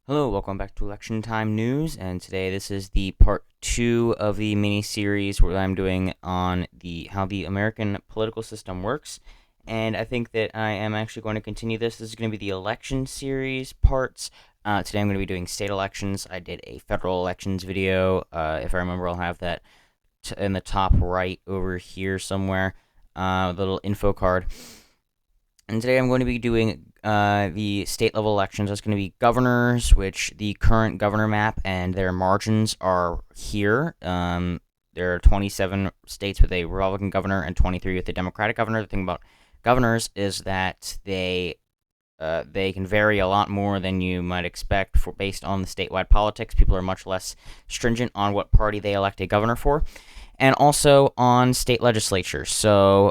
Hello, welcome back to Election Time News, and today this is the part 2 of the mini-series where I'm doing on how the American political system works, and I think that I am actually going to continue this. This is going to be the election series parts. Today I'm going to be doing state elections. I did a federal elections video. If I remember, I'll have that in the top right over here somewhere, the little info card. And today I'm going to be doing the state level elections. That's going to be governors, which the current governor map and their margins are here. There are 27 states with a Republican governor and 23 with a Democratic governor. The thing about governors is that they can vary a lot more than you might expect based on the statewide politics. People are much less stringent on what party they elect a governor for. And also on state legislatures. So,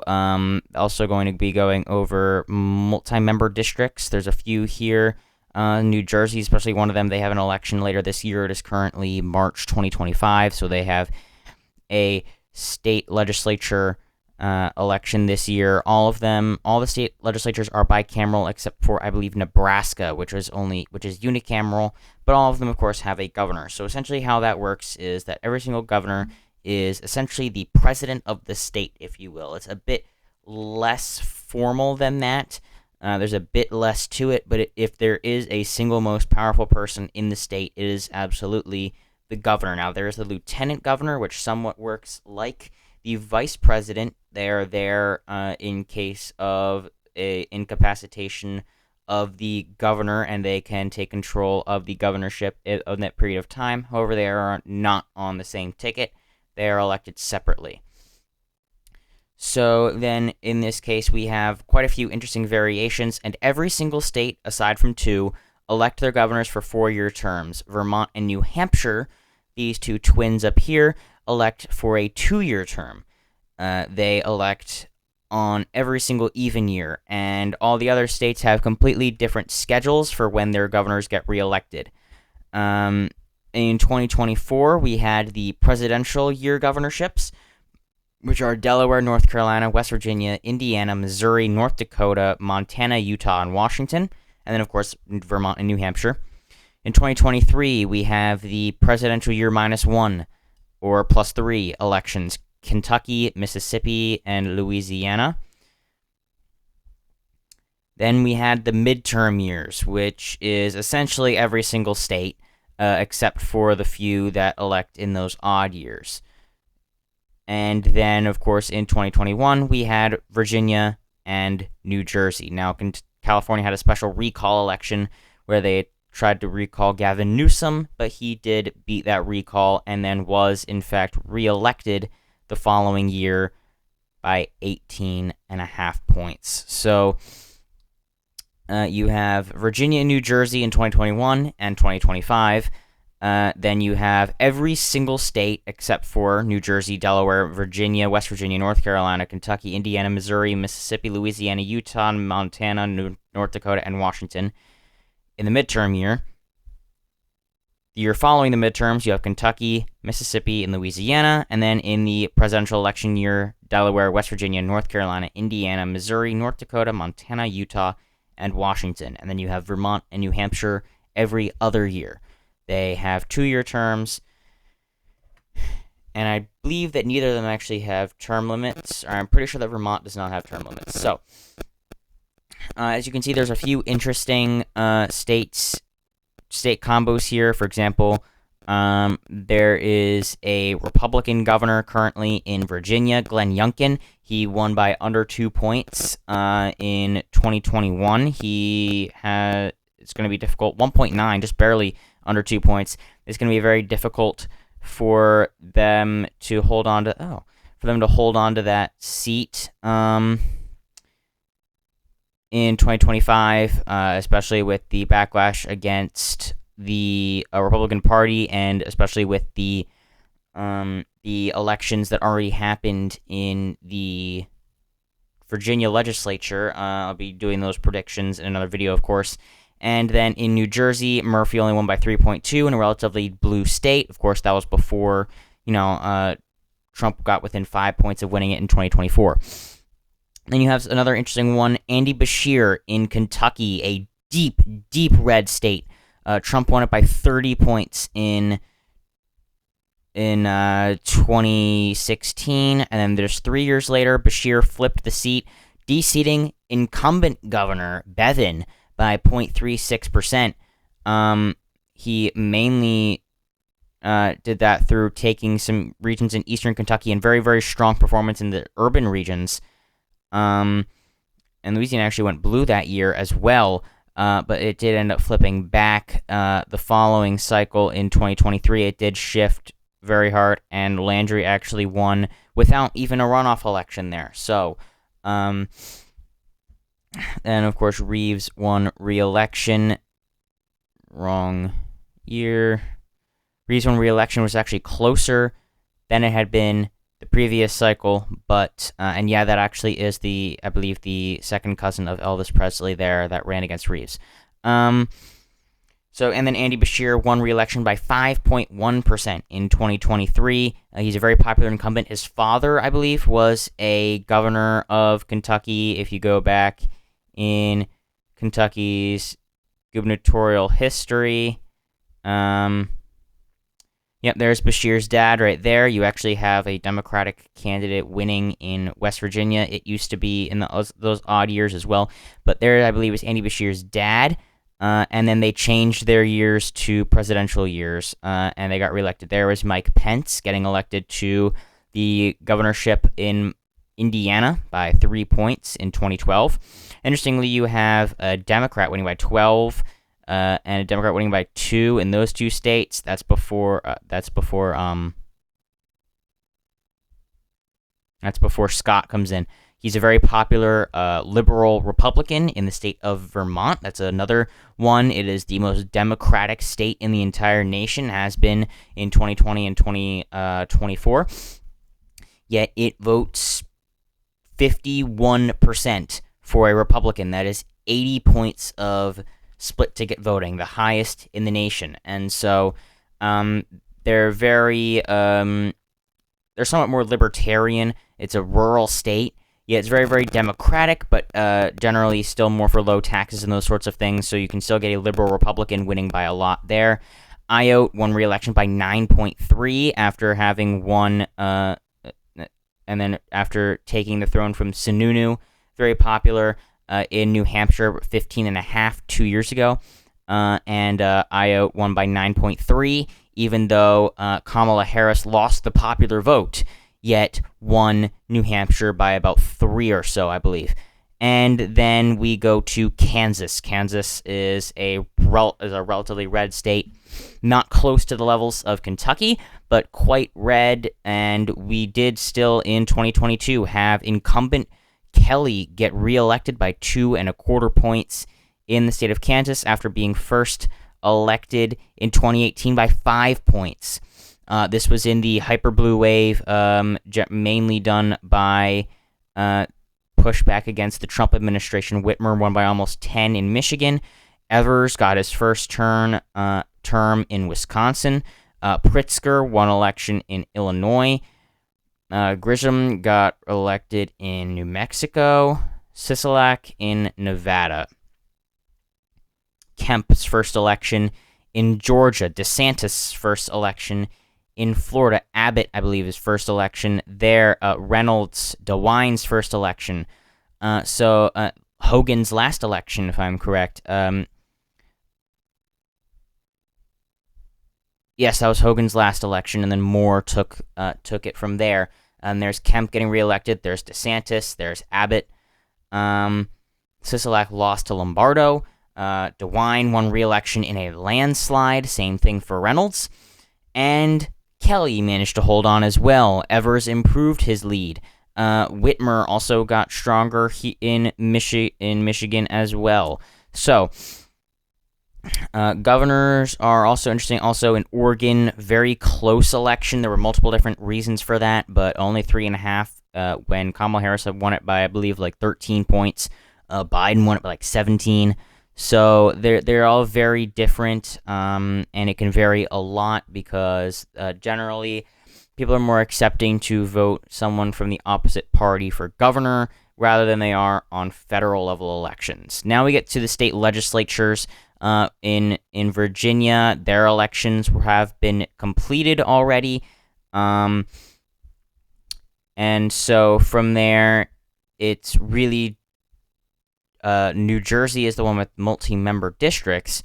also going to be going over multi-member districts. There's a few here. New Jersey, especially one of them, they have an election later this year. It is currently March 2025, so they have a state legislature election this year. All the state legislatures are bicameral except for, I believe, Nebraska, which is unicameral, but all of them, of course, have a governor. So essentially how that works is that every single governor is essentially the president of the state, if you will. It's a bit less formal than that. There's a bit less to it, but if there is a single most powerful person in the state, it is absolutely the governor. Now, there is the lieutenant governor, which somewhat works like the vice president. They are there in case of a incapacitation of the governor, and they can take control of the governorship in that period of time. However, they are not on the same ticket. They are elected separately. So then, in this case, we have quite a few interesting variations, and every single state, aside from two, elect their governors for 4-year terms. Vermont and New Hampshire, these two twins up here, elect for a 2-year term. They elect on every single even year, and all the other states have completely different schedules for when their governors get reelected. In 2024, we had the presidential year governorships, which are Delaware, North Carolina, West Virginia, Indiana, Missouri, North Dakota, Montana, Utah, and Washington, and then, of course, Vermont and New Hampshire. In 2023, we have the presidential year -1 or +3 elections, Kentucky, Mississippi, and Louisiana. Then we had the midterm years, which is essentially every single state, except for the few that elect in those odd years. And then, of course, in 2021, we had Virginia and New Jersey. Now, California had a special recall election where they tried to recall Gavin Newsom, but he did beat that recall and then was, in fact, reelected the following year by 18.5 points. So you have Virginia and New Jersey in 2021 and 2025. Then you have every single state except for New Jersey, Delaware, Virginia, West Virginia, North Carolina, Kentucky, Indiana, Missouri, Mississippi, Louisiana, Utah, Montana, North Dakota, and Washington. In the midterm year, the year following the midterms, you have Kentucky, Mississippi, and Louisiana. And then in the presidential election year, Delaware, West Virginia, North Carolina, Indiana, Missouri, North Dakota, Montana, Utah, and Washington. And then you have Vermont and New Hampshire every other year. They have 2-year terms, and I believe that neither of them actually have term limits. Or I'm pretty sure that Vermont does not have term limits. So, as you can see, there's a few interesting state combos here. For example, there is a Republican governor currently in Virginia, Glenn Youngkin. He won by under 2 points in 2021. It's going to be difficult. 1.9, just barely under 2 points. It's going to be very difficult for them to hold on to that seat in 2025, especially with the backlash against the Republican Party, and especially with the elections that already happened in the Virginia legislature. I'll be doing those predictions in another video, of course. And then in New Jersey, Murphy only won by 3.2 in a relatively blue state. Of course, that was before, Trump got within 5 points of winning it in 2024. Then you have another interesting one, Andy Beshear in Kentucky, a deep, deep red state. Trump won it by 30 points in 2016, and then there's 3 years later, Bashir flipped the seat, de-seating incumbent governor Bevin by 0.36%. He mainly did that through taking some regions in eastern Kentucky and very, very strong performance in the urban regions. And Louisiana actually went blue that year as well, but it did end up flipping back the following cycle in 2023. It did shift very hard, and Landry actually won without even a runoff election there. So, and of course, Reeves won re-election. Wrong year. Reeves won re-election was actually closer than it had been the previous cycle, but and yeah, that actually is I believe the second cousin of Elvis Presley there that ran against Reeves. So, and then Andy Bashir won re-election by 5.1% in 2023. He's a very popular incumbent. His father, I believe, was a governor of Kentucky. If you go back in Kentucky's gubernatorial history, yep, there's Bashir's dad right there. You actually have a Democratic candidate winning in West Virginia. It used to be in those odd years as well, but there, I believe, was Andy Bashir's dad. And then they changed their years to presidential years, and they got reelected. There was Mike Pence getting elected to the governorship in Indiana by 3 points in 2012. Interestingly, you have a Democrat winning by 12, and a Democrat winning by 2 in those two states. That's before Scott comes in. He's a very popular liberal Republican in the state of Vermont. That's another one. It is the most Democratic state in the entire nation, has been in 2020 and 2024. Yet it votes 51% for a Republican. That is 80 points of split ticket voting, the highest in the nation. And so they're very, they're somewhat more libertarian. It's a rural state. Yeah, it's very, very Democratic, but generally still more for low taxes and those sorts of things, so you can still get a liberal Republican winning by a lot there. Ayotte won re-election by 9.3 after having won, and then after taking the throne from Sununu, very popular in New Hampshire, 15.5 2 years ago, and Ayotte won by 9.3, even though Kamala Harris lost the popular vote, yet won New Hampshire by about 3 or so, I believe. And then we go to Kansas. Kansas is a relatively red state, not close to the levels of Kentucky, but quite red. And we did still in 2022 have incumbent Kelly get reelected by 2.25 points in the state of Kansas after being first elected in 2018 by 5 points. This was in the hyper blue wave, mainly done by pushback against the Trump administration. Whitmer won by almost 10 in Michigan. Evers got his first term in Wisconsin. Pritzker won election in Illinois. Grisham got elected in New Mexico. Sisolak in Nevada. Kemp's first election in Georgia. DeSantis' first election in Florida. Abbott, I believe, his first election there. Reynolds, DeWine's first election. Hogan's last election, if I'm correct. Yes, that was Hogan's last election, and then Moore took it from there. And there's Kemp getting reelected. There's DeSantis. There's Abbott. Sisolak lost to Lombardo. DeWine won re-election in a landslide. Same thing for Reynolds. And Kelly managed to hold on as well. Evers improved his lead. Whitmer also got stronger in Michigan as well. So, governors are also interesting. Also in Oregon, very close election. There were multiple different reasons for that, but only 3.5 when Kamala Harris had won it by, I believe, like 13 points. Biden won it by like 17. So they're all very different, and it can vary a lot because generally people are more accepting to vote someone from the opposite party for governor rather than they are on federal level elections. Now we get to the state legislatures. In Virginia, their elections have been completed already. And so from there, it's really New Jersey is the one with multi-member districts,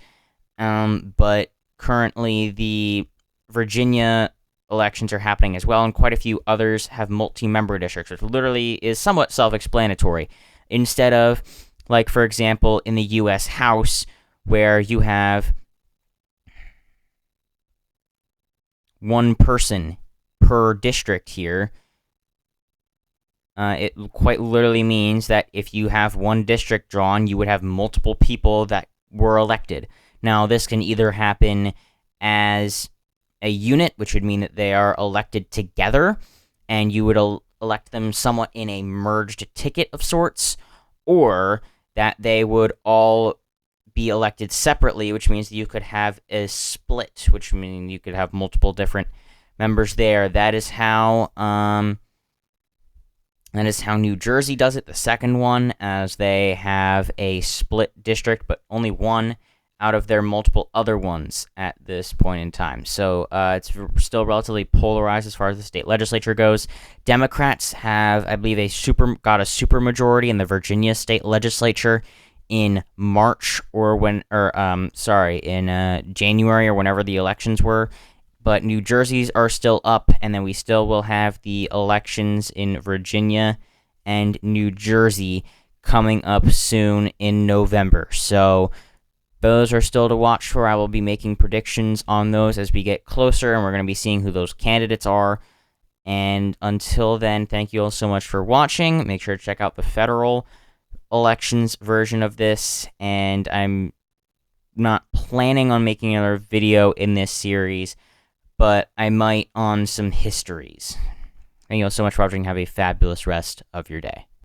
but currently the Virginia elections are happening as well, and quite a few others have multi-member districts, which literally is somewhat self-explanatory. Instead of, like, for example, in the U.S. House, where you have one person per district here, it quite literally means that if you have one district drawn, you would have multiple people that were elected. Now, this can either happen as a unit, which would mean that they are elected together, and you would elect them somewhat in a merged ticket of sorts, or that they would all be elected separately, which means that you could have a split, which means you could have multiple different members there. That is how New Jersey does it, the second one, as they have a split district, but only one out of their multiple other ones at this point in time. So it's still relatively polarized as far as the state legislature goes. Democrats have, I believe, got a supermajority in the Virginia state legislature in March in January or whenever the elections were. But New Jersey's are still up, and then we still will have the elections in Virginia and New Jersey coming up soon in November. So those are still to watch for. I will be making predictions on those as we get closer, and we're going to be seeing who those candidates are. And until then, thank you all so much for watching. Make sure to check out the federal elections version of this, and I'm not planning on making another video in this series, but I might on some histories. Thank you all so much for watching. Have a fabulous rest of your day.